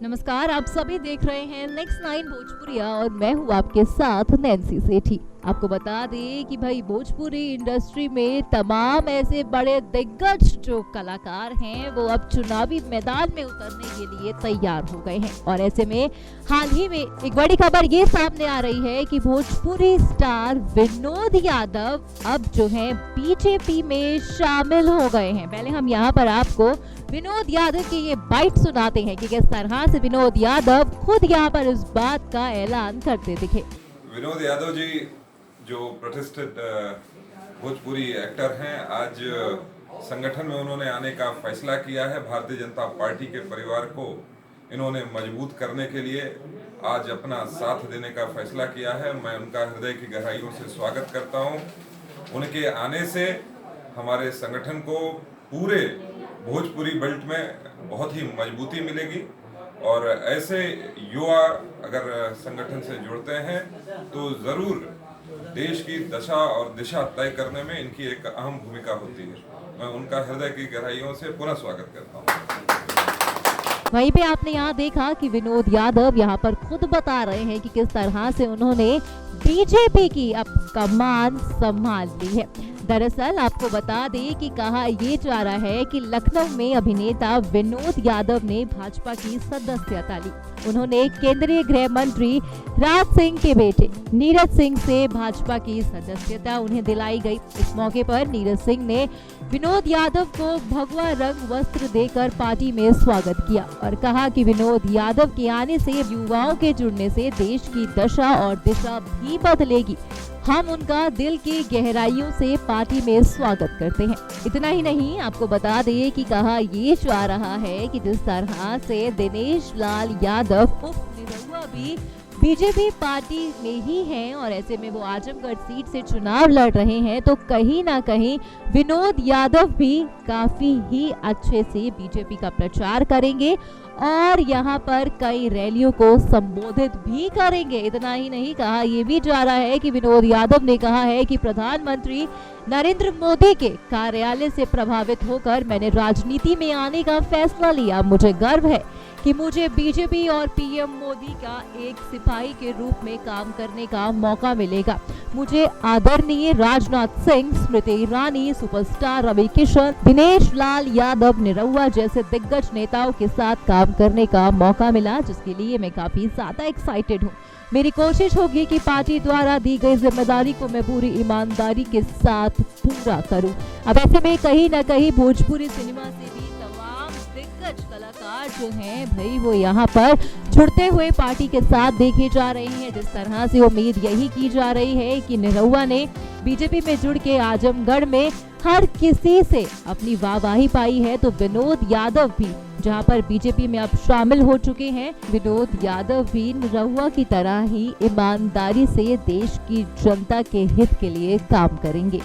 नमस्कार, आप सभी देख रहे हैं नेक्स्ट 9 भोजपुरिया और मैं हूँ आपके साथ नैन्सी सेठी। आपको बता दें कि भाई भोजपुरी इंडस्ट्री में तमाम ऐसे बड़े दिग्गज जो कलाकार हैं वो अब चुनावी मैदान में उतरने के लिए तैयार हो गए हैं। और ऐसे में हाल ही में एक बड़ी खबर ये सामने आ रही है कि भोजपुरी स्टार विनोद यादव अब जो है बीजेपी में शामिल हो गए हैं। पहले हम यहाँ पर आपको विनोद यादव की ये बाइट सुनाते हैं कि किस तरह से विनोद यादव खुद यहाँ पर इस बात का ऐलान करते दिखे। विनोद यादव जी जो प्रतिष्ठित भोजपुरी एक्टर हैं, आज संगठन में उन्होंने आने का फैसला किया है। भारतीय जनता पार्टी के परिवार को इन्होंने मजबूत करने के लिए आज अपना साथ देने का फैसला किया है। मैं उनका हृदय की गहराइयों से स्वागत करता हूं। उनके आने से हमारे संगठन को पूरे भोजपुरी बेल्ट में बहुत ही मजबूती मिलेगी और ऐसे युवा अगर संगठन से जुड़ते हैं तो जरूर देश की दशा और दिशा तय करने में इनकी एक अहम भूमिका होती है। मैं उनका हृदय की गहराइयों से पुनः स्वागत करता हूँ। वहीं पे आपने यहाँ देखा कि विनोद यादव यहाँ पर खुद बता रहे हैं कि किस तरह से उन्होंने बीजेपी की अब कमान संभाल ली है। दरअसल आपको बता दें कि कहा ये जा रहा है कि लखनऊ में अभिनेता विनोद यादव ने भाजपा की सदस्यता ली। उन्होंने केंद्रीय गृह मंत्री राज सिंह के बेटे नीरज सिंह से भाजपा की सदस्यता उन्हें दिलाई गई। इस मौके पर नीरज सिंह ने विनोद यादव को भगवा रंग वस्त्र देकर पार्टी में स्वागत किया और कहा कि विनोद यादव के आने से युवाओं के जुड़ने से देश की दशा और दिशा भी बदलेगी। हम उनका दिल की गहराइयों से पार्टी में स्वागत करते हैं। इतना ही नहीं, आपको बता दें कि कहा ये जा रहा है कि जिस तरह से दिनेश लाल यादव उप निरहुआ भी बीजेपी पार्टी में ही हैं और ऐसे में वो आजमगढ़ सीट से चुनाव लड़ रहे हैं, तो कहीं ना कहीं विनोद यादव भी काफी ही अच्छे से बीजेपी का प्रचार करेंगे और यहाँ पर कई रैलियों को संबोधित भी करेंगे। इतना ही नहीं, कहा ये भी जा रहा है कि विनोद यादव ने कहा है कि प्रधानमंत्री नरेंद्र मोदी के कार्यालय से प्रभावित होकर मैंने राजनीति में आने का फैसला लिया। मुझे गर्व है कि मुझे बीजेपी और पीएम मोदी का एक सिपाही के रूप में काम करने का मौका मिलेगा। मुझे आदरणीय राजनाथ सिंह, स्मृति ईरानी, सुपरस्टार रवि किशन, दिनेश लाल यादव निरहुआ जैसे दिग्गज नेताओं के साथ काम करने का मौका मिला, जिसके लिए मैं काफी ज्यादा एक्साइटेड हूँ। मेरी कोशिश होगी कि पार्टी द्वारा दी गई जिम्मेदारी को मैं पूरी ईमानदारी के साथ पूरा करूं। अब ऐसे में कहीं न कहीं भोजपुरी सिनेमा से भी तमाम दिग्गज कलाकार जो हैं भाई वो यहाँ पर जुड़ते हुए पार्टी के साथ देखे जा रहे हैं। जिस तरह से उम्मीद यही की जा रही है कि निरहुआ ने बीजेपी में जुड़ के आजमगढ़ में हर किसी से अपनी वाहवाही पाई है, तो विनोद यादव भी जहां पर बीजेपी में अब शामिल हो चुके हैं, विनोद यादव भी निरहुआ की तरह ही ईमानदारी से देश की जनता के हित के लिए काम करेंगे।